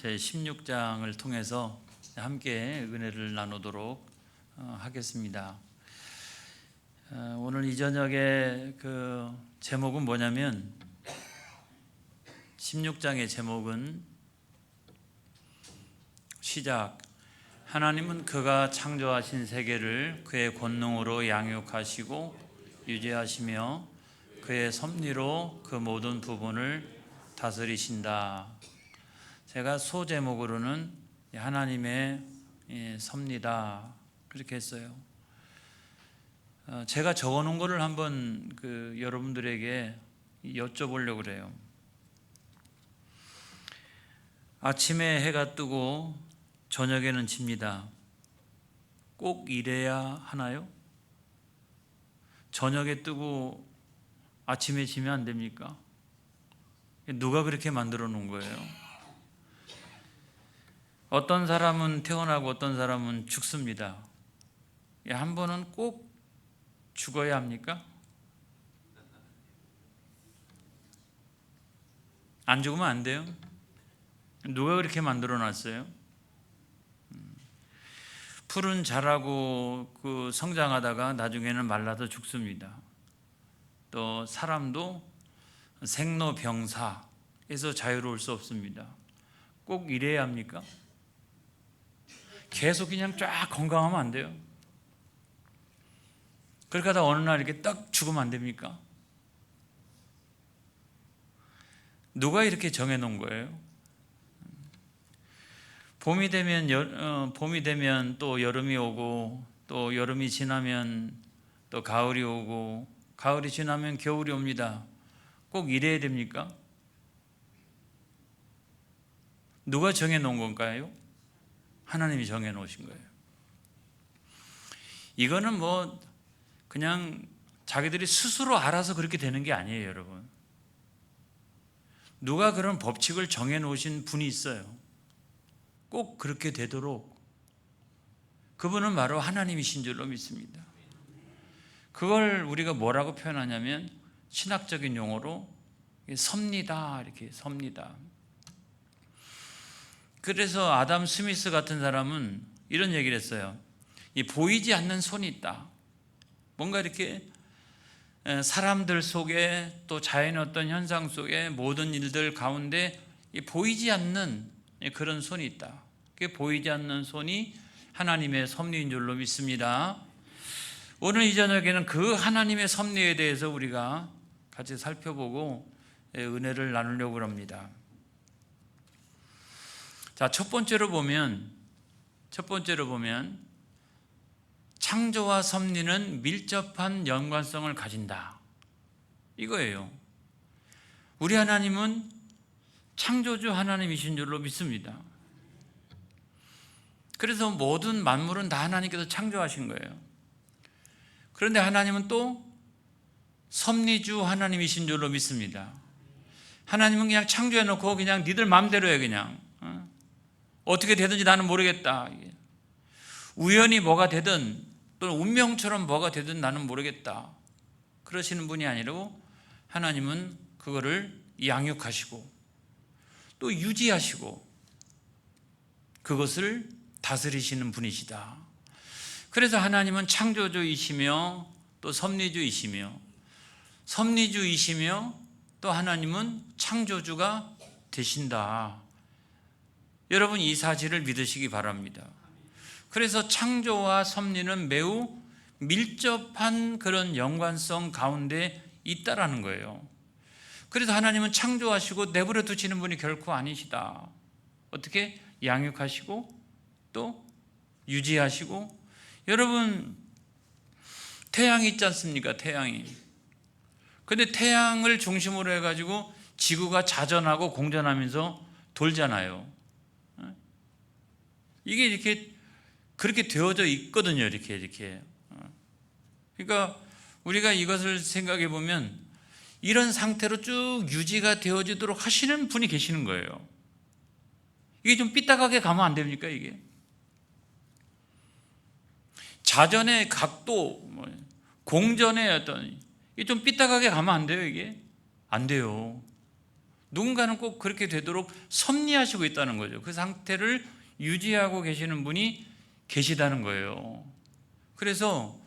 제 16장을 통해서 함께 은혜를 나누도록 하겠습니다. 오늘 이 저녁에 그 제목은 뭐냐면 16장의 제목은 시작. 하나님은 그가 창조하신 세계를 그의 권능으로 양육하시고 유지하시며 그의 섭리로 그 모든 부분을 다스리신다. 제가 소제목으로는 하나님의 섭리다 그렇게 했어요. 제가 적어놓은 거를 한번 여러분들에게 여쭤보려고 그래요. 아침에 해가 뜨고 저녁에는 집니다. 꼭 이래야 하나요? 저녁에 뜨고 아침에 지면 안 됩니까? 누가 그렇게 만들어 놓은 거예요? 어떤 사람은 태어나고 어떤 사람은 죽습니다. 한 번은 꼭 죽어야 합니까? 안 죽으면 안 돼요? 누가 그렇게 만들어 놨어요? 풀은 자라고 성장하다가 나중에는 말라서 죽습니다. 또 사람도 생로병사에서 자유로울 수 없습니다. 꼭 이래야 합니까? 계속 그냥 쫙 건강하면 안 돼요. 그렇게 하다 어느 날 이렇게 딱 죽으면 안 됩니까? 누가 이렇게 정해놓은 거예요? 봄이 되면 또 여름이 오고, 또 여름이 지나면 또 가을이 오고, 가을이 지나면 겨울이 옵니다. 꼭 이래야 됩니까? 누가 정해놓은 건가요? 하나님이 정해놓으신 거예요. 이거는 그냥 자기들이 스스로 알아서 그렇게 되는 게 아니에요, 여러분. 누가 그런 법칙을 정해놓으신 분이 있어요. 꼭 그렇게 되도록. 그분은 바로 하나님이신 줄로 믿습니다. 그걸 우리가 뭐라고 표현하냐면 신학적인 용어로 섭리다, 이렇게 섭리다. 그래서 아담 스미스 같은 사람은 이런 얘기를 했어요. 이 보이지 않는 손이 있다. 뭔가 이렇게 사람들 속에 또 자연의 어떤 현상 속에 모든 일들 가운데 이 보이지 않는 그런 손이 있다. 그 보이지 않는 손이 하나님의 섭리인 줄로 믿습니다. 오늘 이 저녁에는 그 하나님의 섭리에 대해서 우리가 같이 살펴보고 은혜를 나누려고 합니다. 자, 첫 번째로 보면 창조와 섭리는 밀접한 연관성을 가진다. 이거예요. 우리 하나님은 창조주 하나님이신 줄로 믿습니다. 그래서 모든 만물은 다 하나님께서 창조하신 거예요. 그런데 하나님은 또 섭리주 하나님이신 줄로 믿습니다. 하나님은 그냥 창조해놓고 그냥 니들 마음대로 해. 그냥 어떻게 되든지 나는 모르겠다. 우연히 뭐가 되든 또는 운명처럼 뭐가 되든 나는 모르겠다. 그러시는 분이 아니고 하나님은 그거를 양육하시고 또 유지하시고 그것을 다스리시는 분이시다. 그래서 하나님은 창조주이시며 또 섭리주이시며 또 하나님은 창조주가 되신다. 여러분 이 사실을 믿으시기 바랍니다. 그래서 창조와 섭리는 매우 밀접한 그런 연관성 가운데 있다라는 거예요. 그래서 하나님은 창조하시고 내버려 두시는 분이 결코 아니시다. 어떻게? 양육하시고 또 유지하시고. 여러분 태양이 있지 않습니까? 태양이. 근데 태양을 중심으로 해가지고 지구가 자전하고 공전하면서 돌잖아요. 이게 이렇게 그렇게 되어져 있거든요. 이렇게. 그러니까 우리가 이것을 생각해 보면 이런 상태로 쭉 유지가 되어지도록 하시는 분이 계시는 거예요. 이게 좀 삐딱하게 가면 안 됩니까? 이게 자전의 각도, 공전의 어떤 이게 좀 삐딱하게 가면 안 돼요. 이게 안 돼요. 누군가는 꼭 그렇게 되도록 섭리하시고 있다는 거죠. 그 상태를 유지하고 계시는 분이 계시다는 거예요. 그래서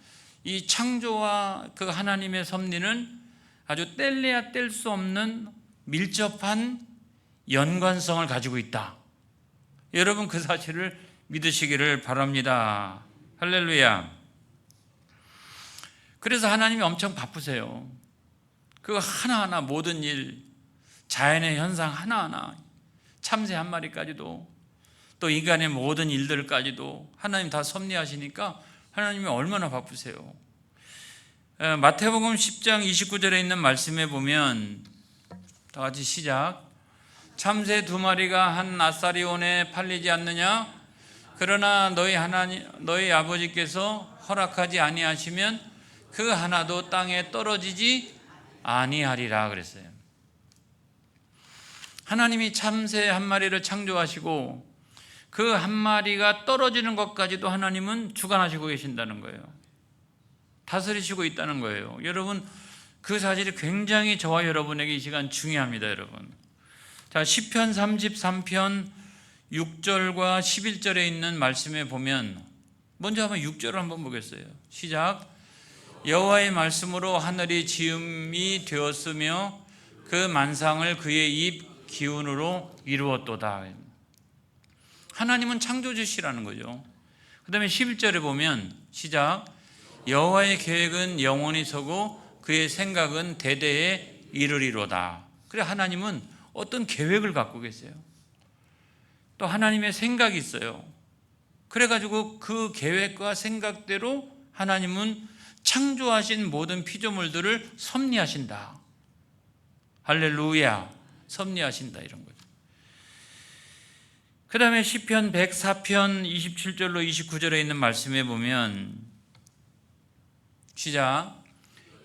이 창조와 그 하나님의 섭리는 아주 뗄래야 뗄 수 없는 밀접한 연관성을 가지고 있다. 여러분 그 사실을 믿으시기를 바랍니다. 할렐루야. 그래서 하나님이 엄청 바쁘세요. 그 하나하나 모든 일, 자연의 현상 하나하나, 참새 한 마리까지도, 또 인간의 모든 일들까지도 하나님 다 섭리하시니까 하나님이 얼마나 바쁘세요. 마태복음 10장 29절에 있는 말씀에 보면 다 같이 시작. 참새 2마리가 한 아사리온에 팔리지 않느냐? 그러나 너희 아버지께서 허락하지 아니하시면 그 하나도 땅에 떨어지지 아니하리라 그랬어요. 하나님이 참새 1마리를 창조하시고 그 1마리가 떨어지는 것까지도 하나님은 주관하시고 계신다는 거예요. 다스리시고 있다는 거예요. 여러분 그 사실이 굉장히 저와 여러분에게 이 시간 중요합니다. 여러분, 자, 시편 33편 6절과 11절에 있는 말씀에 보면 먼저 한번 6절을 한번 보겠어요. 시작. 여호와의 말씀으로 하늘이 지음이 되었으며 그 만상을 그의 입 기운으로 이루었도다. 하나님은 창조주시라는 거죠. 그 다음에 11절에 보면 시작. 여호와의 계획은 영원히 서고 그의 생각은 대대에 이르리로다. 그래, 하나님은 어떤 계획을 갖고 계세요. 또 하나님의 생각이 있어요. 그래가지고 그 계획과 생각대로 하나님은 창조하신 모든 피조물들을 섭리하신다. 할렐루야. 섭리하신다, 이런 거죠. 그 다음에 시편 104편 27절로 29절에 있는 말씀에 보면 시작.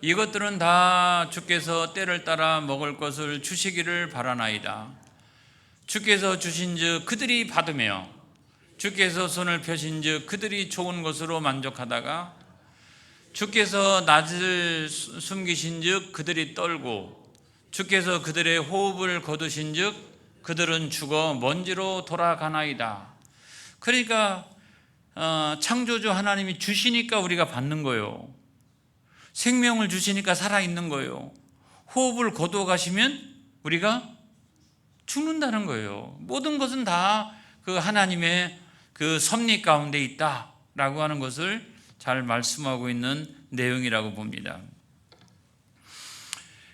이것들은 다 주께서 때를 따라 먹을 것을 주시기를 바라나이다. 주께서 주신즉 그들이 받으며 주께서 손을 펴신즉 그들이 좋은 것으로 만족하다가 주께서 낯을 숨기신즉 그들이 떨고 주께서 그들의 호흡을 거두신즉 그들은 죽어 먼지로 돌아가나이다. 그러니까 창조주 하나님이 주시니까 우리가 받는 거예요. 생명을 주시니까 살아있는 거예요. 호흡을 거두어 가시면 우리가 죽는다는 거예요. 모든 것은 다 그 하나님의 그 섭리 가운데 있다라고 하는 것을 잘 말씀하고 있는 내용이라고 봅니다.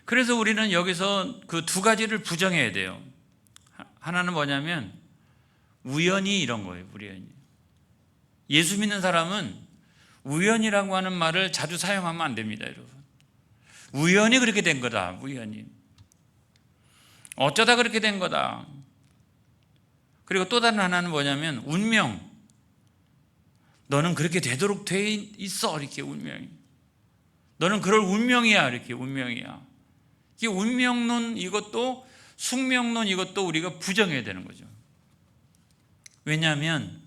그래서 우리는 여기서 그 2가지를 부정해야 돼요. 하나는 뭐냐면 우연히 이런 거예요. 우연히. 예수 믿는 사람은 우연이라고 하는 말을 자주 사용하면 안 됩니다, 여러분. 우연히 그렇게 된 거다. 우연히. 어쩌다 그렇게 된 거다. 그리고 또 다른 하나는 뭐냐면 운명. 너는 그렇게 되도록 돼 있어. 이렇게 운명이. 너는 그럴 운명이야. 이렇게 운명이야. 이게 운명론 이것도 숙명론 이것도 우리가 부정해야 되는 거죠. 왜냐하면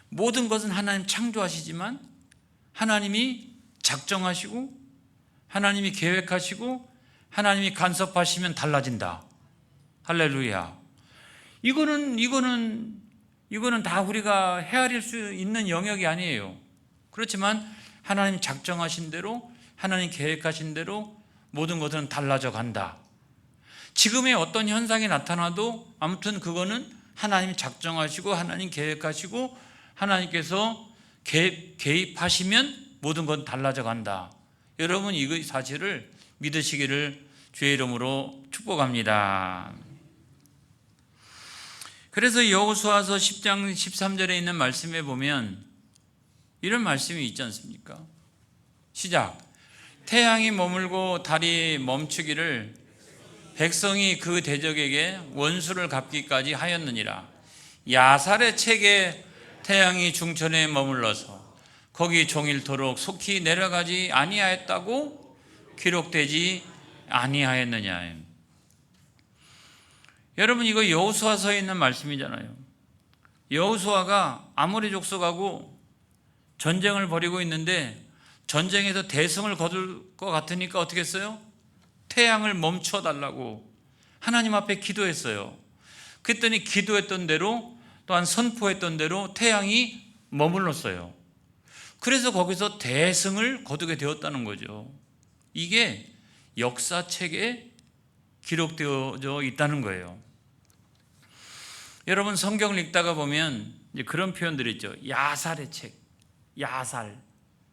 모든 것은 하나님 창조하시지만 하나님이 작정하시고 하나님이 계획하시고 하나님이 간섭하시면 달라진다. 할렐루야. 이거는 다 우리가 헤아릴 수 있는 영역이 아니에요. 그렇지만 하나님 작정하신 대로 하나님 계획하신 대로 모든 것은 달라져 간다. 지금의 어떤 현상이 나타나도 아무튼 그거는 하나님이 작정하시고 하나님 계획하시고 하나님께서 개입하시면 모든 건 달라져 간다. 여러분 이 사실을 믿으시기를 주의 이름으로 축복합니다. 그래서 여호수아서 10장 13절에 있는 말씀에 보면 이런 말씀이 있지 않습니까? 시작. 태양이 머물고 달이 멈추기를 백성이 그 대적에게 원수를 갚기까지 하였느니라. 야살의 책에 태양이 중천에 머물러서 거기 종일토록 속히 내려가지 아니하였다고 기록되지 아니하였느냐. 여러분 이거 여호수아서에 있는 말씀이잖아요. 여호수아가 아모리 족속하고 전쟁을 벌이고 있는데 전쟁에서 대승을 거둘 것 같으니까 어떻게 했어요? 태양을 멈춰 달라고 하나님 앞에 기도했어요. 그랬더니 기도했던 대로 또한 선포했던 대로 태양이 머물렀어요. 그래서 거기서 대승을 거두게 되었다는 거죠. 이게 역사책에 기록되어져 있다는 거예요. 여러분 성경을 읽다가 보면 이제 그런 표현들이 있죠. 야살의 책, 야살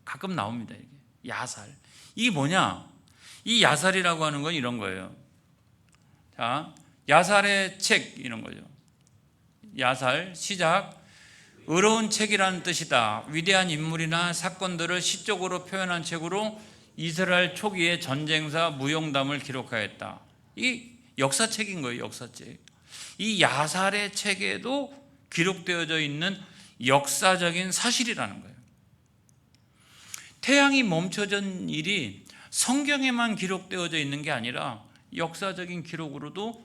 가끔 나옵니다. 이게 야살. 이게 뭐냐? 이 야살이라고 하는 건 이런 거예요. 자, 야살의 책 이런 거죠. 야살 시작. 의로운 책이라는 뜻이다. 위대한 인물이나 사건들을 시적으로 표현한 책으로 이스라엘 초기의 전쟁사 무용담을 기록하였다. 이 역사책인 거예요. 역사책. 이 야살의 책에도 기록되어져 있는 역사적인 사실이라는 거예요. 태양이 멈춰진 일이 성경에만 기록되어져 있는 게 아니라 역사적인 기록으로도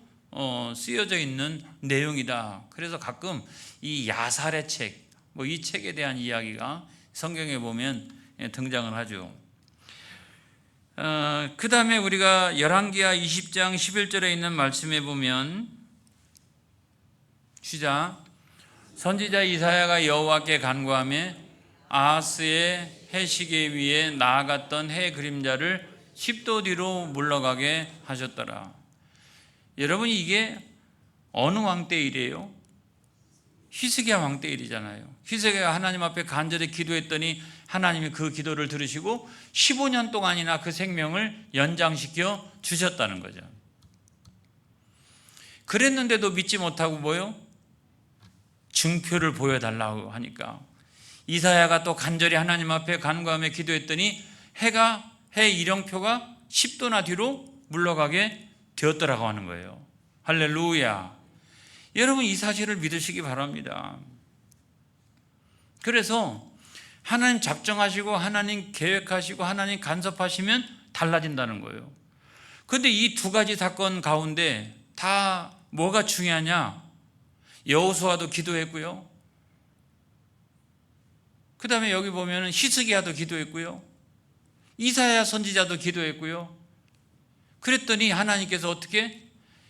쓰여져 있는 내용이다. 그래서 가끔 이 야살의 책, 이 책에 대한 이야기가 성경에 보면 등장을 하죠. 그 다음에 우리가 열왕기하 20장 11절에 있는 말씀에 보면 시작. 선지자 이사야가 여호와께 간구하며 아하스의 해시계 위에 나아갔던 해 그림자를 10도 뒤로 물러가게 하셨더라. 여러분 이게 어느 왕 때 일이에요? 히스기야 왕 때 일이잖아요. 히스기야가 하나님 앞에 간절히 기도했더니 하나님이 그 기도를 들으시고 15년 동안이나 그 생명을 연장시켜 주셨다는 거죠. 그랬는데도 믿지 못하고 뭐요? 증표를 보여달라고 하니까 이사야가 또 간절히 하나님 앞에 간구하며 기도했더니 해 일령표가 10도나 뒤로 물러가게 되었더라고 하는 거예요. 할렐루야. 여러분 이 사실을 믿으시기 바랍니다. 그래서 하나님 작정하시고 하나님 계획하시고 하나님 간섭하시면 달라진다는 거예요. 그런데 이 두 가지 사건 가운데 다 뭐가 중요하냐? 여호수아도 기도했고요. 그 다음에 여기 보면 히스기야도 기도했고요. 이사야 선지자도 기도했고요. 그랬더니 하나님께서 어떻게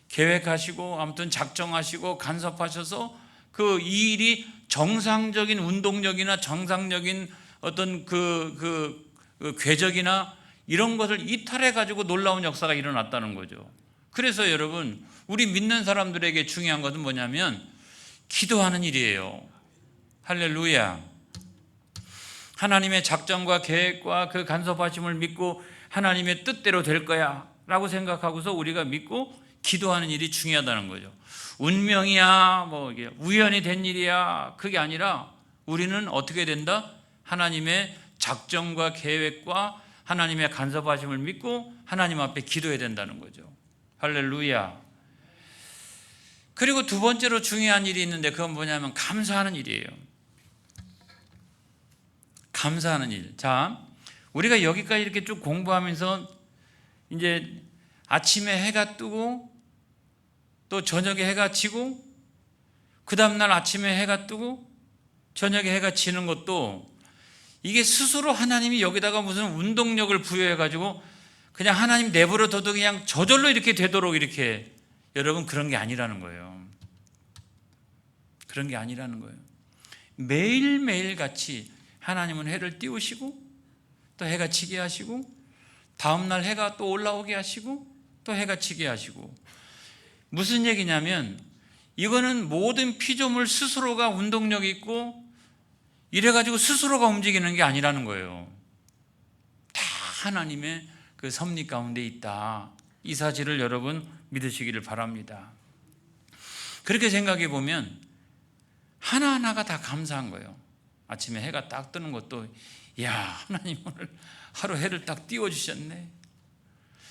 계획하시고 아무튼 작정하시고 간섭하셔서 그 이 일이 정상적인 운동력이나 정상적인 어떤 그 궤적이나 이런 것을 이탈해 가지고 놀라운 역사가 일어났다는 거죠. 그래서 여러분 우리 믿는 사람들에게 중요한 것은 뭐냐면 기도하는 일이에요. 할렐루야. 하나님의 작정과 계획과 그 간섭하심을 믿고 하나님의 뜻대로 될 거야 라고 생각하고서 우리가 믿고 기도하는 일이 중요하다는 거죠. 운명이야 이게 우연히 된 일이야 그게 아니라 우리는 어떻게 된다? 하나님의 작정과 계획과 하나님의 간섭하심을 믿고 하나님 앞에 기도해야 된다는 거죠. 할렐루야. 그리고 두 번째로 중요한 일이 있는데 그건 뭐냐면 감사하는 일이에요. 감사하는 일. 자, 우리가 여기까지 이렇게 쭉 공부하면서 이제 아침에 해가 뜨고 또 저녁에 해가 지고 그 다음날 아침에 해가 뜨고 저녁에 해가 지는 것도 이게 스스로 하나님이 여기다가 무슨 운동력을 부여해 가지고 그냥 하나님 내버려 둬도 그냥 저절로 이렇게 되도록 이렇게 여러분 그런 게 아니라는 거예요. 그런 게 아니라는 거예요. 매일매일 같이 하나님은 해를 띄우시고 또 해가 지게 하시고 다음날 해가 또 올라오게 하시고 또 해가 지게 하시고 무슨 얘기냐면 이거는 모든 피조물 스스로가 운동력이 있고 이래가지고 스스로가 움직이는 게 아니라는 거예요. 다 하나님의 그 섭리 가운데 있다. 이 사실을 여러분 믿으시기를 바랍니다. 그렇게 생각해 보면 하나하나가 다 감사한 거예요. 아침에 해가 딱 뜨는 것도 야 하나님 오늘 하루 해를 딱 띄워주셨네.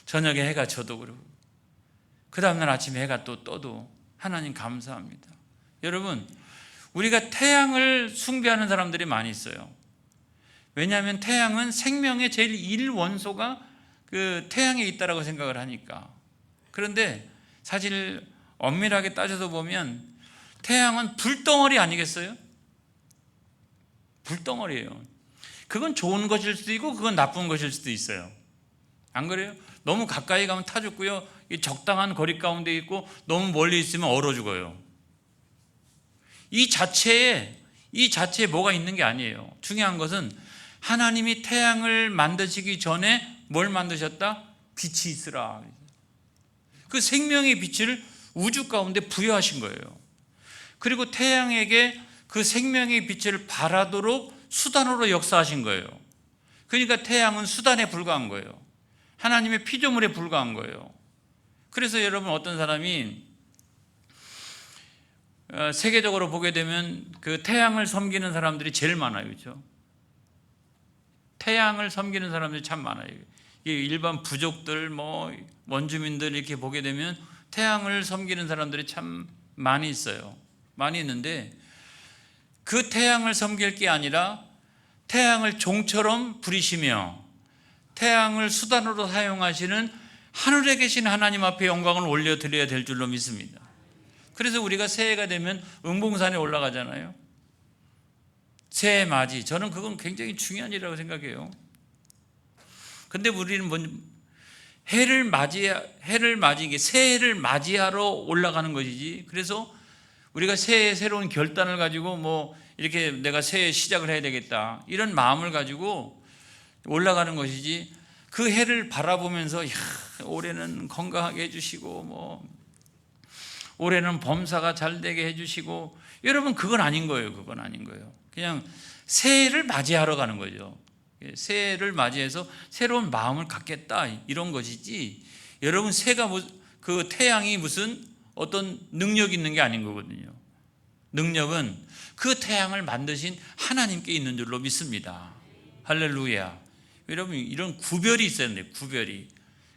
저녁에 해가 져도 그러고 그 다음날 아침에 해가 또 떠도 하나님 감사합니다. 여러분 우리가 태양을 숭배하는 사람들이 많이 있어요. 왜냐하면 태양은 생명의 제일 1원소가 그 태양에 있다라고 생각을 하니까. 그런데 사실 엄밀하게 따져서 보면 태양은 불덩어리 아니겠어요? 불덩어리예요. 그건 좋은 것일 수도 있고 그건 나쁜 것일 수도 있어요. 안 그래요? 너무 가까이 가면 타 죽고요. 이 적당한 거리 가운데 있고 너무 멀리 있으면 얼어 죽어요. 이 자체에 뭐가 있는 게 아니에요. 중요한 것은 하나님이 태양을 만드시기 전에 뭘 만드셨다? 빛이 있으라. 그 생명의 빛을 우주 가운데 부여하신 거예요. 그리고 태양에게 그 생명의 빛을 발하도록 수단으로 역사하신 거예요. 그러니까 태양은 수단에 불과한 거예요. 하나님의 피조물에 불과한 거예요. 그래서 여러분, 어떤 사람이 세계적으로 보게 되면 그 태양을 섬기는 사람들이 제일 많아요. 그렇죠? 태양을 섬기는 사람들이 참 많아요. 일반 부족들, 원주민들 이렇게 보게 되면 태양을 섬기는 사람들이 참 많이 있어요. 많이 있는데 그 태양을 섬길 게 아니라 태양을 종처럼 부리시며 태양을 수단으로 사용하시는 하늘에 계신 하나님 앞에 영광을 올려드려야 될 줄로 믿습니다. 그래서 우리가 새해가 되면 응봉산에 올라가잖아요. 새해 맞이, 저는 그건 굉장히 중요한 일이라고 생각해요. 근데 우리는 새해를 맞이하러 올라가는 것이지, 그래서 우리가 새해 새로운 결단을 가지고 이렇게 내가 새해 시작을 해야 되겠다 이런 마음을 가지고 올라가는 것이지, 그 해를 바라보면서 올해는 건강하게 해주시고 올해는 범사가 잘 되게 해주시고, 여러분 그건 아닌 거예요. 그건 아닌 거예요. 그냥 새해를 맞이하러 가는 거죠. 새해를 맞이해서 새로운 마음을 갖겠다 이런 것이지, 여러분 새가 그 태양이 무슨 어떤 능력이 있는 게 아닌 거거든요. 능력은 그 태양을 만드신 하나님께 있는 줄로 믿습니다. 할렐루야. 여러분, 이런 구별이 있어야 돼요. 구별이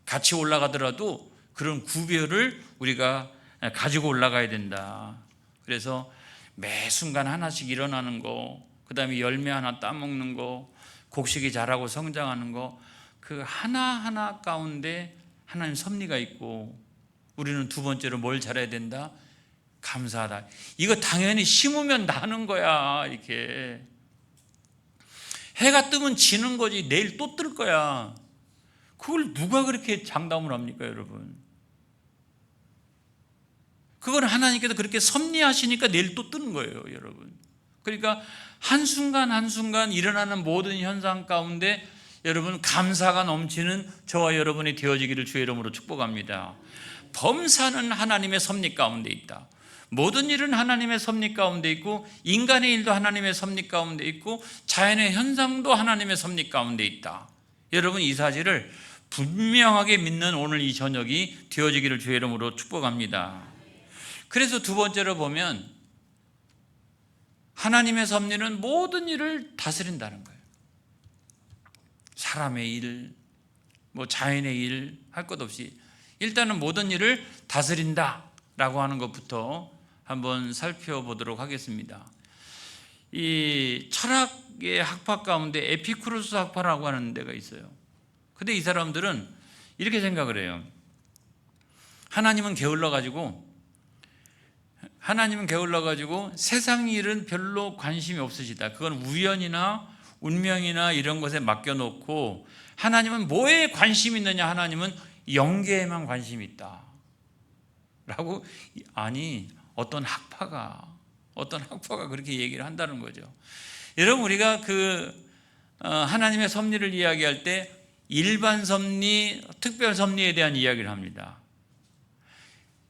같이 올라가더라도 그런 구별을 우리가 가지고 올라가야 된다. 그래서 매 순간 하나씩 일어나는 거, 그 다음에 열매 하나 따먹는 거, 곡식이 자라고 성장하는 거, 그 하나하나 가운데 하나님 섭리가 있고, 우리는 두 번째로 뭘 잘해야 된다? 감사하다. 이거 당연히 심으면 나는 거야. 이렇게 해가 뜨면 지는 거지 내일 또 뜰 거야. 그걸 누가 그렇게 장담을 합니까, 여러분? 그건 하나님께서 그렇게 섭리하시니까 내일 또 뜨는 거예요, 여러분. 그러니까 한순간 한순간 일어나는 모든 현상 가운데 여러분 감사가 넘치는 저와 여러분이 되어지기를 주의 이름으로 축복합니다. 범사는 하나님의 섭리 가운데 있다. 모든 일은 하나님의 섭리 가운데 있고, 인간의 일도 하나님의 섭리 가운데 있고, 자연의 현상도 하나님의 섭리 가운데 있다. 여러분, 이 사실을 분명하게 믿는 오늘 이 저녁이 되어지기를 주의 이름으로 축복합니다. 그래서 두 번째로 보면 하나님의 섭리는 모든 일을 다스린다는 거예요. 사람의 일, 자연의 일 할 것 없이 일단은 모든 일을 다스린다라고 하는 것부터 한번 살펴보도록 하겠습니다. 이 철학의 학파 가운데 에피쿠로스 학파라고 하는 데가 있어요. 근데 이 사람들은 이렇게 생각을 해요. 하나님은 게을러 가지고 세상 일은 별로 관심이 없으시다. 그건 우연이나 운명이나 이런 것에 맡겨놓고, 하나님은 뭐에 관심이 있느냐? 하나님은 영계에만 관심이 있다 라고, 어떤 학파가 그렇게 얘기를 한다는 거죠. 여러분, 우리가 하나님의 섭리를 이야기할 때 일반 섭리, 특별 섭리에 대한 이야기를 합니다.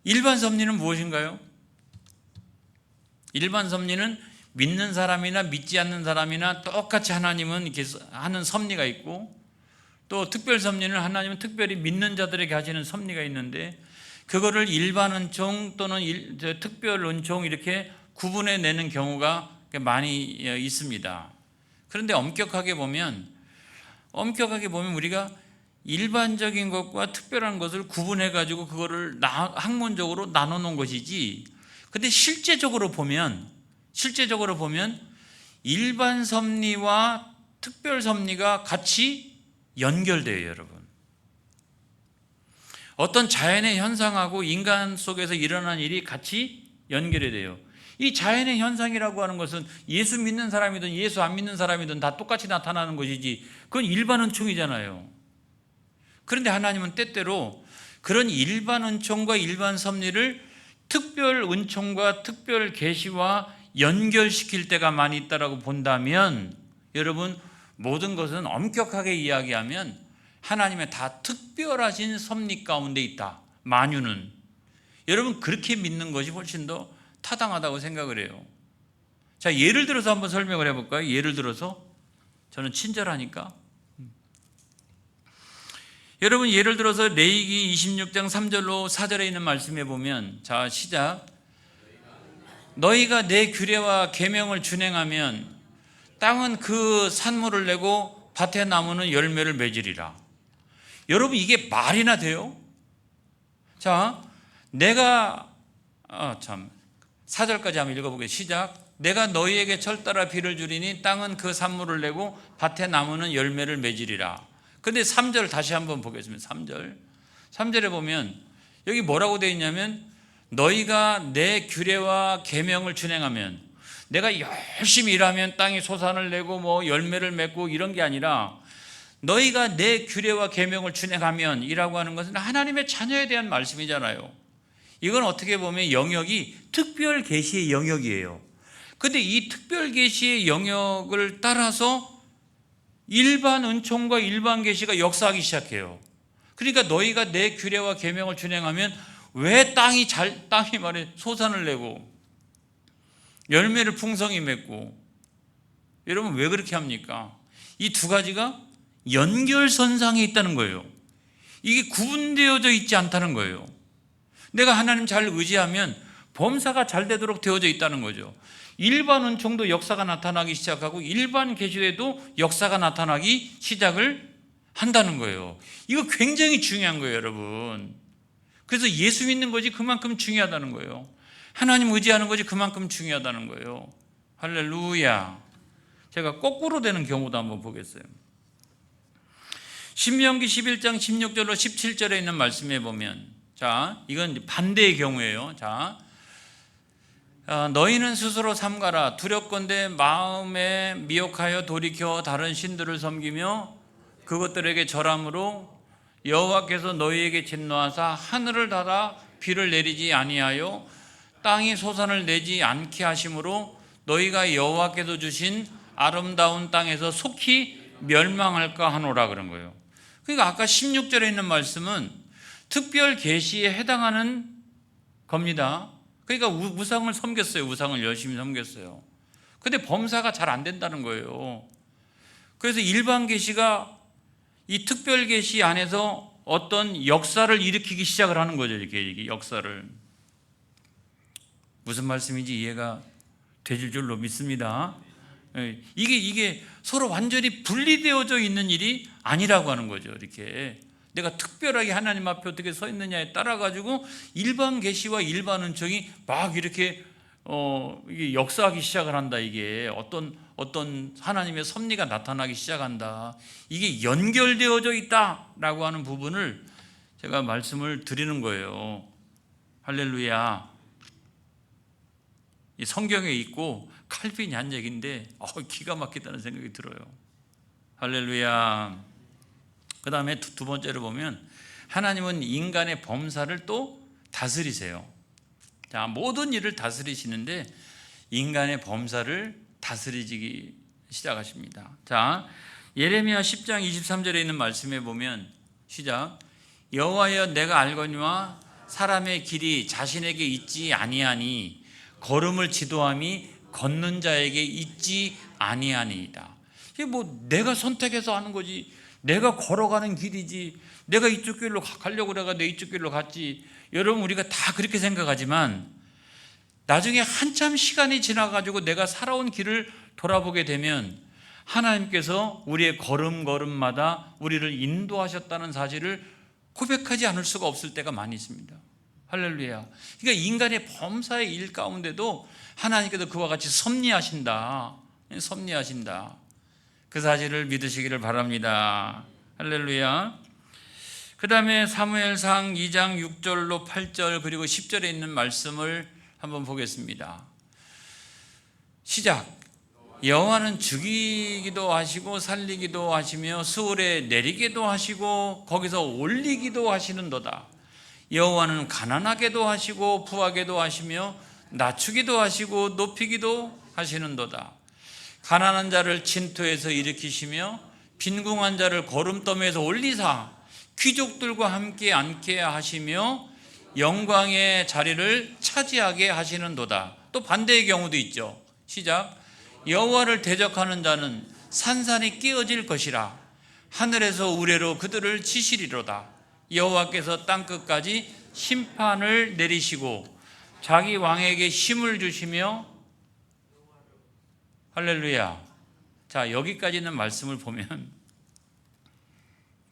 일반 섭리는 무엇인가요? 일반 섭리는 믿는 사람이나 믿지 않는 사람이나 똑같이 하나님은 이렇게 하는 섭리가 있고, 또 특별 섭리는 하나님은 특별히 믿는 자들에게 하시는 섭리가 있는데, 그거를 일반 은총 또는 특별 은총 이렇게 구분해 내는 경우가 많이 있습니다. 그런데 엄격하게 보면 우리가 일반적인 것과 특별한 것을 구분해 가지고 그거를 학문적으로 나눠 놓은 것이지, 근데 실제적으로 보면 일반 섭리와 특별 섭리가 같이 연결돼요, 여러분. 어떤 자연의 현상하고 인간 속에서 일어난 일이 같이 연결이 돼요. 이 자연의 현상이라고 하는 것은 예수 믿는 사람이든 예수 안 믿는 사람이든 다 똑같이 나타나는 것이지, 그건 일반 은총이잖아요. 그런데 하나님은 때때로 그런 일반 은총과 일반 섭리를 특별 은총과 특별 계시와 연결시킬 때가 많이 있다라고 본다면, 여러분, 모든 것은 엄격하게 이야기하면 하나님의 다 특별하신 섭리 가운데 있다. 만유는. 여러분, 그렇게 믿는 것이 훨씬 더 타당하다고 생각을 해요. 자, 예를 들어서 한번 설명을 해볼까요? 예를 들어서, 저는 친절하니까. 여러분, 예를 들어서 레위기 26장 3절로 4절에 있는 말씀에 보면, 자, 시작. 너희가 내 규례와 계명을 준행하면 땅은 그 산물을 내고 밭의 나무는 열매를 맺으리라. 여러분, 이게 말이나 돼요? 자, 내가 4절까지 한번 읽어보겠습니다. 시작. 내가 너희에게 철따라 비를 주리니 땅은 그 산물을 내고 밭의 나무는 열매를 맺으리라. 근데 3절 다시 한번 보겠습니다. 3절에 보면 여기 뭐라고 되어 있냐면, 너희가 내 규례와 계명을 준행하면, 내가 열심히 일하면 땅이 소산을 내고 뭐 열매를 맺고 이런 게 아니라, 너희가 내 규례와 계명을 준행하면 이라고 하는 것은 하나님의 자녀에 대한 말씀이잖아요. 이건 어떻게 보면 영역이 특별 계시의 영역이에요. 근데 이 특별 계시의 영역을 따라서 일반 은총과 일반 계시가 역사하기 시작해요. 그러니까 너희가 내 규례와 계명을 준행하면 왜 땅이 말해 소산을 내고 열매를 풍성히 맺고, 여러분 왜 그렇게 합니까? 이 두 가지가 연결선상에 있다는 거예요. 이게 구분되어져 있지 않다는 거예요. 내가 하나님 잘 의지하면 범사가 잘 되도록 되어져 있다는 거죠. 일반 은총도 역사가 나타나기 시작하고 일반 계시에도 역사가 나타나기 시작을 한다는 거예요. 이거 굉장히 중요한 거예요, 여러분. 그래서 예수 믿는 것이 그만큼 중요하다는 거예요. 하나님 의지하는 것이 그만큼 중요하다는 거예요. 할렐루야. 제가 거꾸로 되는 경우도 한번 보겠어요. 신명기 11장 16절로 17절에 있는 말씀에 보면, 자, 이건 반대의 경우예요. 자, 너희는 스스로 삼가라. 두렵건대 마음에 미혹하여 돌이켜 다른 신들을 섬기며 그것들에게 절함으로 여호와께서 너희에게 진노하사 하늘을 닫아 비를 내리지 아니하여 땅이 소산을 내지 않게 하심으로 너희가 여호와께서 주신 아름다운 땅에서 속히 멸망할까 하노라 그런 거예요. 그러니까 아까 16절에 있는 말씀은 특별 계시에 해당하는 겁니다. 그러니까 우상을 섬겼어요. 우상을 열심히 섬겼어요. 근데 범사가 잘 안 된다는 거예요. 그래서 일반 계시가 이 특별 계시 안에서 어떤 역사를 일으키기 시작을 하는 거죠. 이렇게 역사를. 무슨 말씀인지 이해가 되실 줄로 믿습니다. 이게 서로 완전히 분리되어져 있는 일이 아니라고 하는 거죠. 이렇게 내가 특별하게 하나님 앞에 어떻게 서 있느냐에 따라 가지고 일반 계시와 일반 은총이 막 이렇게 이게 역사하기 시작을 한다. 이게 어떤 하나님의 섭리가 나타나기 시작한다. 이게 연결되어져 있다라고 하는 부분을 제가 말씀을 드리는 거예요. 할렐루야. 이 성경에 있고 칼빈이 한 얘기인데 기가 막히다는 생각이 들어요. 할렐루야. 그 다음에 두 번째로 보면 하나님은 인간의 범사를 또 다스리세요. 자, 모든 일을 다스리시는데 인간의 범사를 다스리기 시작하십니다. 자, 예레미야 10장 23절에 있는 말씀에 보면 시작. 여호와여 내가 알거니와 사람의 길이 자신에게 있지 아니하니 걸음을 지도함이 걷는 자에게 있지 아니하니이다. 이게 뭐 내가 선택해서 하는 거지, 내가 걸어가는 길이지, 내가 이쪽 길로 가려고 그래가 내 이쪽 길로 갔지. 여러분, 우리가 다 그렇게 생각하지만 나중에 한참 시간이 지나가지고 내가 살아온 길을 돌아보게 되면 하나님께서 우리의 걸음걸음마다 우리를 인도하셨다는 사실을 고백하지 않을 수가 없을 때가 많이 있습니다. 할렐루야. 그러니까 인간의 범사의 일 가운데도 하나님께서 그와 같이 섭리하신다. 그 사실을 믿으시기를 바랍니다. 할렐루야. 그 다음에 사무엘상 2장 6절로 8절 그리고 10절에 있는 말씀을 한번 보겠습니다. 시작. 여호와는 죽이기도 하시고 살리기도 하시며 수월에 내리기도 하시고 거기서 올리기도 하시는도다. 여호와는 가난하게도 하시고 부하게도 하시며 낮추기도 하시고 높이기도 하시는도다. 가난한 자를 진토에서 일으키시며 빈궁한 자를 거름더미에서 올리사 귀족들과 함께 앉게 하시며 영광의 자리를 차지하게 하시는도다. 또 반대의 경우도 있죠. 시작. 여호와를 대적하는 자는 산산이 깨어질 것이라. 하늘에서 우레로 그들을 치시리로다. 여호와께서 땅끝까지 심판을 내리시고 자기 왕에게 힘을 주시며 할렐루야. 자, 여기까지 있는 말씀을 보면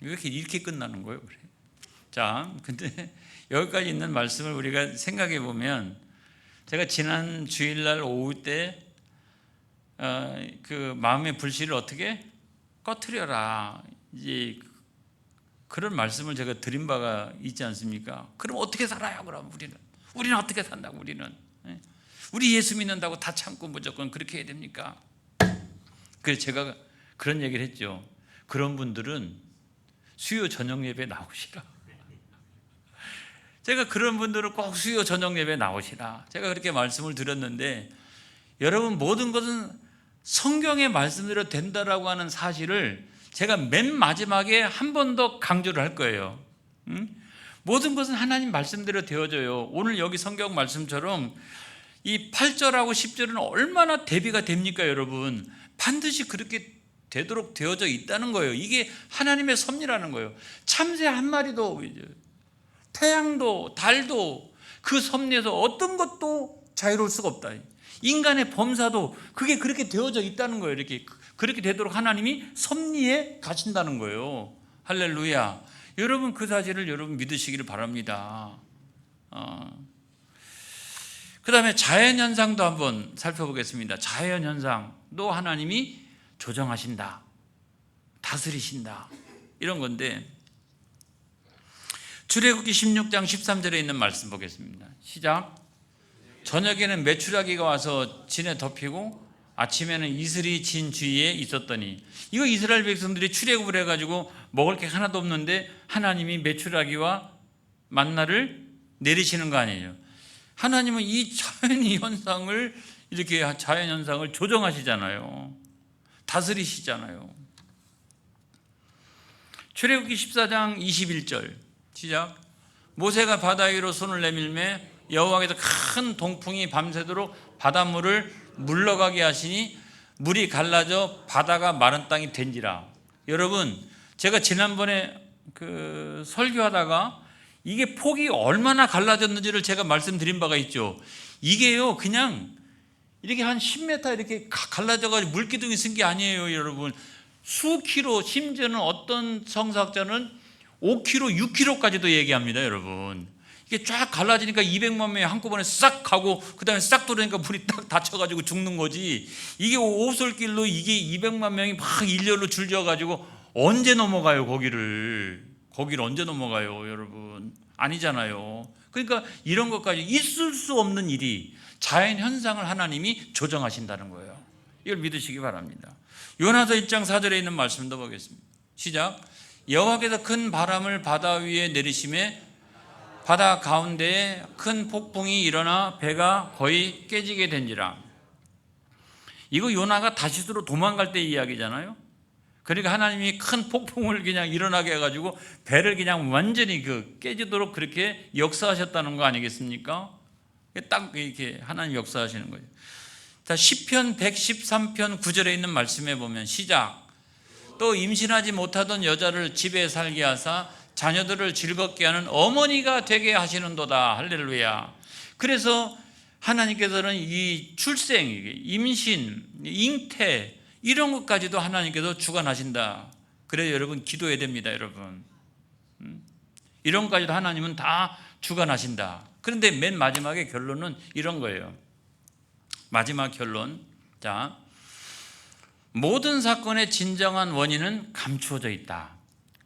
왜 이렇게 끝나는 거예요? 그래. 자, 근데 여기까지 있는 말씀을 우리가 생각해 보면, 제가 지난 주일날 오후 때 그 마음의 불씨를 어떻게 꺼트려라, 이제 그런 말씀을 제가 드린 바가 있지 않습니까? 그럼 어떻게 살아요? 그럼 우리는 어떻게 산다고? 우리 예수 믿는다고 다 참고 무조건 그렇게 해야 됩니까? 그래서 제가 그런 얘기를 했죠. 그런 분들은 수요 저녁 예배 나오시라. 제가 그런 분들은 꼭 수요 저녁 예배 나오시라. 제가 그렇게 말씀을 드렸는데, 여러분, 모든 것은 성경의 말씀대로 된다라고 하는 사실을 제가 맨 마지막에 한 번 더 강조를 할 거예요. 모든 것은 하나님 말씀대로 되어져요. 오늘 여기 성경 말씀처럼 이 8절하고 10절은 얼마나 대비가 됩니까, 여러분? 반드시 그렇게 되도록 되어져 있다는 거예요. 이게 하나님의 섭리라는 거예요. 참새 한 마리도, 태양도, 달도 그 섭리에서 어떤 것도 자유로울 수가 없다. 인간의 범사도 그게 그렇게 되어져 있다는 거예요. 이렇게 그렇게 되도록 하나님이 섭리에 가신다는 거예요. 할렐루야. 여러분, 그 사실을 여러분 믿으시기를 바랍니다. 그 다음에 자연현상도 한번 살펴보겠습니다. 자연현상도 하나님이 조정하신다, 다스리신다, 이런 건데, 출애굽기 16장 13절에 있는 말씀 보겠습니다. 시작. 저녁에는 메추라기가 와서 진에 덮이고 아침에는 이슬이 진 주위에 있었더니, 이거 이스라엘 백성들이 출애굽을 해가지고 먹을 게 하나도 없는데 하나님이 메추라기와 만나를 내리시는 거 아니에요. 하나님은 이 자연현상을, 이렇게 자연현상을 조정하시잖아요. 다스리시잖아요. 출애굽기 14장 21절 시작. 모세가 바다 위로 손을 내밀매 여호와께서 큰 동풍이 밤새도록 바닷물을 물러가게 하시니 물이 갈라져 바다가 마른 땅이 된지라. 여러분, 제가 지난번에 그 설교하다가 이게 폭이 얼마나 갈라졌는지를 제가 말씀드린 바가 있죠. 이게요, 그냥 이렇게 한 10m 이렇게 갈라져가지고 물기둥이 쓴 게 아니에요, 여러분. 수키로, 심지어는 어떤 성서학자는 5km, 6km까지도 얘기합니다, 여러분. 이게 쫙 갈라지니까 200만 명이 한꺼번에 싹 가고, 그 다음에 싹 돌으니까 물이 딱 닫혀가지고 죽는 거지. 이게 오솔길로 이게 200만 명이 막 일렬로 줄져가지고 언제 넘어가요, 거기를 언제 넘어가요, 여러분? 아니잖아요. 그러니까 이런 것까지 있을 수 없는 일이 자연 현상을 하나님이 조정하신다는 거예요. 이걸 믿으시기 바랍니다. 요나서 1장 4절에 있는 말씀도 보겠습니다. 시작. 여호와께서 큰 바람을 바다 위에 내리심에 바다 가운데에 큰 폭풍이 일어나 배가 거의 깨지게 된지라. 이거 요나가 다시스로 도망갈 때 이야기잖아요. 그러니까 하나님이 큰 폭풍을 그냥 일어나게 해가지고 배를 그냥 완전히 깨지도록 그렇게 역사하셨다는 거 아니겠습니까? 딱 이렇게 하나님 역사하시는 거예요. 자, 시편 113편 9절에 있는 말씀에 보면 시작. 또 임신하지 못하던 여자를 집에 살게 하사 자녀들을 즐겁게 하는 어머니가 되게 하시는도다. 할렐루야. 그래서 하나님께서는 이 출생, 임신, 잉태 이런 것까지도 하나님께서 주관하신다. 그래서 여러분 기도해야 됩니다, 여러분. 이런 것까지도 하나님은 다 주관하신다. 그런데 맨 마지막에 결론은 이런 거예요. 마지막 결론. 자, 모든 사건의 진정한 원인은 감추어져 있다.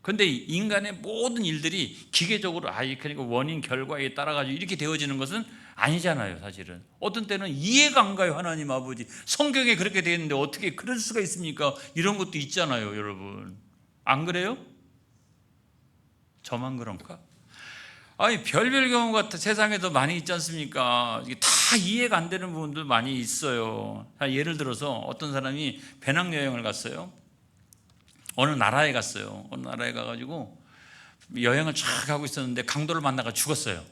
그런데 인간의 모든 일들이 기계적으로 그러니까 원인 결과에 따라가지고 이렇게 되어지는 것은 아니잖아요, 사실은. 어떤 때는 이해가 안 가요, 하나님 아버지. 성경에 그렇게 되어 있는데 어떻게 그럴 수가 있습니까? 이런 것도 있잖아요, 여러분. 안 그래요? 저만 그런가? 아니 별별 경우가 세상에도 많이 있지 않습니까? 이게 다 이해가 안 되는 부분도 많이 있어요. 예를 들어서 어떤 사람이 배낭여행을 갔어요. 어느 나라에 갔어요. 어느 나라에 가가지고 여행을 쫙 하고 있었는데 강도를 만나가 죽었어요.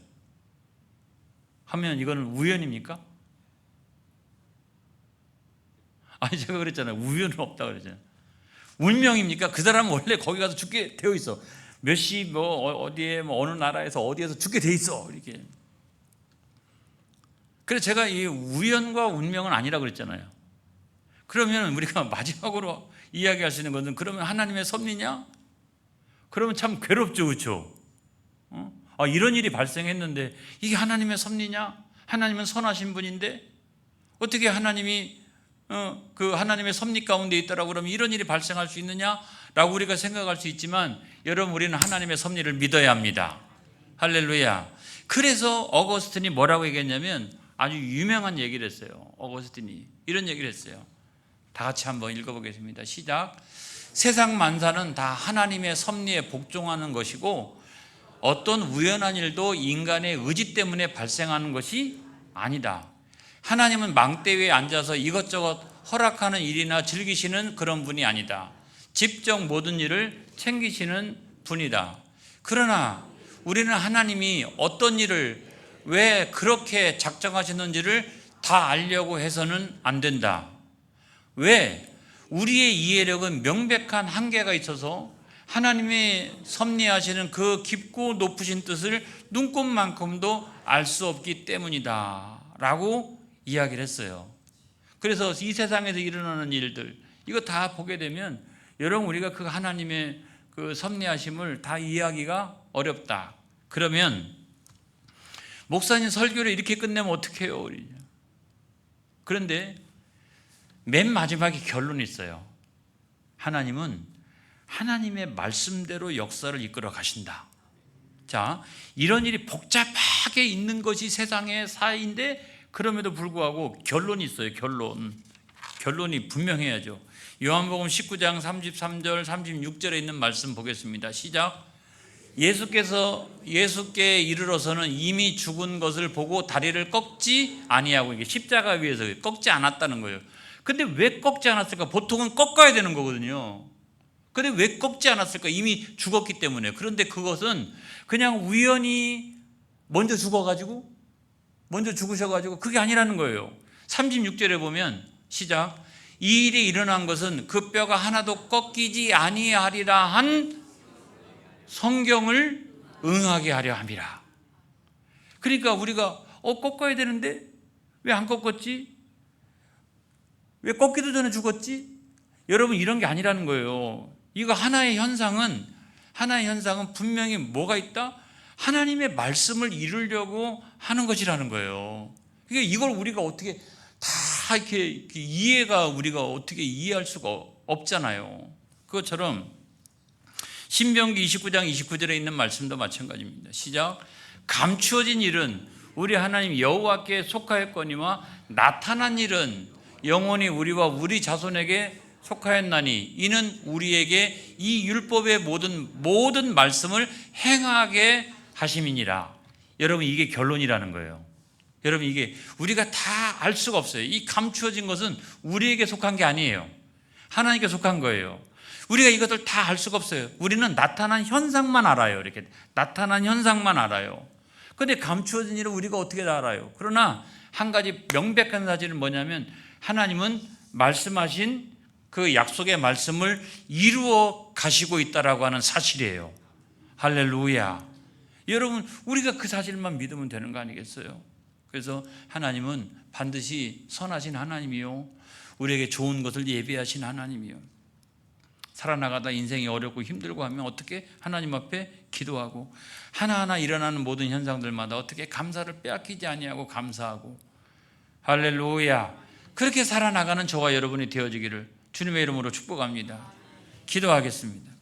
하면 이거는 우연입니까? 아니 제가 그랬잖아요. 우연은 없다고 그랬잖아요. 운명입니까? 그 사람은 원래 거기 가서 죽게 되어 있어. 몇 시 어디에 어느 나라에서 어디에서 죽게 돼 있어. 이렇게. 그래서 제가 이 우연과 운명은 아니라고 그랬잖아요. 그러면 우리가 마지막으로 이야기할 수 있는 것은 그러면 하나님의 섭리냐? 그러면 참 괴롭죠, 그렇죠? 이런 일이 발생했는데 이게 하나님의 섭리냐? 하나님은 선하신 분인데 어떻게 하나님이 그 하나님의 섭리 가운데 있다라고 그러면 이런 일이 발생할 수 있느냐라고 우리가 생각할 수 있지만 여러분 우리는 하나님의 섭리를 믿어야 합니다. 할렐루야. 그래서 어거스틴이 뭐라고 얘기했냐면 아주 유명한 얘기를 했어요. 어거스틴이 이런 얘기를 했어요. 다 같이 한번 읽어보겠습니다. 시작. 세상 만사는 다 하나님의 섭리에 복종하는 것이고 어떤 우연한 일도 인간의 의지 때문에 발생하는 것이 아니다. 하나님은 망대 위에 앉아서 이것저것 허락하는 일이나 즐기시는 그런 분이 아니다. 직접 모든 일을 챙기시는 분이다. 그러나 우리는 하나님이 어떤 일을 왜 그렇게 작정하시는지를 다 알려고 해서는 안 된다. 왜? 우리의 이해력은 명백한 한계가 있어서 하나님의 섭리하시는 그 깊고 높으신 뜻을 눈꼽만큼도 알 수 없기 때문이다 라고 이야기를 했어요. 그래서 이 세상에서 일어나는 일들 이거 다 보게 되면 여러분 우리가 그 하나님의 그 섭리하심을 다 이해하기가 어렵다. 그러면 목사님 설교를 이렇게 끝내면 어떡해요? 그런데 맨 마지막에 결론이 있어요. 하나님은 하나님의 말씀대로 역사를 이끌어 가신다. 자, 이런 일이 복잡하게 있는 것이 세상의 사회인데 그럼에도 불구하고 결론이 있어요. 결론이 분명해야죠. 요한복음 19장 33절 36절에 있는 말씀 보겠습니다. 시작. 예수께 이르러서는 이미 죽은 것을 보고 다리를 꺾지 아니하고 이게 십자가 위에서 꺾지 않았다는 거예요. 근데 왜 꺾지 않았을까? 보통은 꺾어야 되는 거거든요. 근데 왜 꺾지 않았을까? 이미 죽었기 때문에. 그런데 그것은 그냥 우연히 먼저 죽으셔가지고 그게 아니라는 거예요. 36절에 보면 시작. 이 일이 일어난 것은 그 뼈가 하나도 꺾이지 아니하리라 한 성경을 응하게 하려 함이라. 그러니까 우리가 꺾어야 되는데 왜 안 꺾었지? 왜 꺾기도 전에 죽었지? 여러분 이런 게 아니라는 거예요. 이거 하나의 현상은 분명히 뭐가 있다? 하나님의 말씀을 이루려고 하는 것이라는 거예요. 그러니까 이걸 우리가 어떻게 다 이렇게 우리가 어떻게 이해할 수가 없잖아요. 그것처럼 신명기 29장 29절에 있는 말씀도 마찬가지입니다. 시작. 감추어진 일은 우리 하나님 여호와께 속하였거니와 나타난 일은 영원히 우리와 우리 자손에게 속하였나니 이는 우리에게 이 율법의 모든 말씀을 행하게 하심이니라. 여러분 이게 결론이라는 거예요. 여러분 이게 우리가 다 알 수가 없어요. 이 감추어진 것은 우리에게 속한 게 아니에요. 하나님께 속한 거예요. 우리가 이것을 다 알 수가 없어요. 우리는 나타난 현상만 알아요. 이렇게 나타난 현상만 알아요. 그런데 감추어진 일을 우리가 어떻게 다 알아요? 그러나 한 가지 명백한 사실은 뭐냐면 하나님은 말씀하신 그 약속의 말씀을 이루어 가시고 있다라고 하는 사실이에요. 할렐루야. 여러분 우리가 그 사실만 믿으면 되는 거 아니겠어요? 그래서 하나님은 반드시 선하신 하나님이요 우리에게 좋은 것을 예비하신 하나님이요. 살아나가다 인생이 어렵고 힘들고 하면 어떻게 하나님 앞에 기도하고 하나하나 일어나는 모든 현상들마다 어떻게 감사를 빼앗기지 아니하고 감사하고 할렐루야. 그렇게 살아나가는 저와 여러분이 되어지기를 주님의 이름으로 축복합니다. 기도하겠습니다.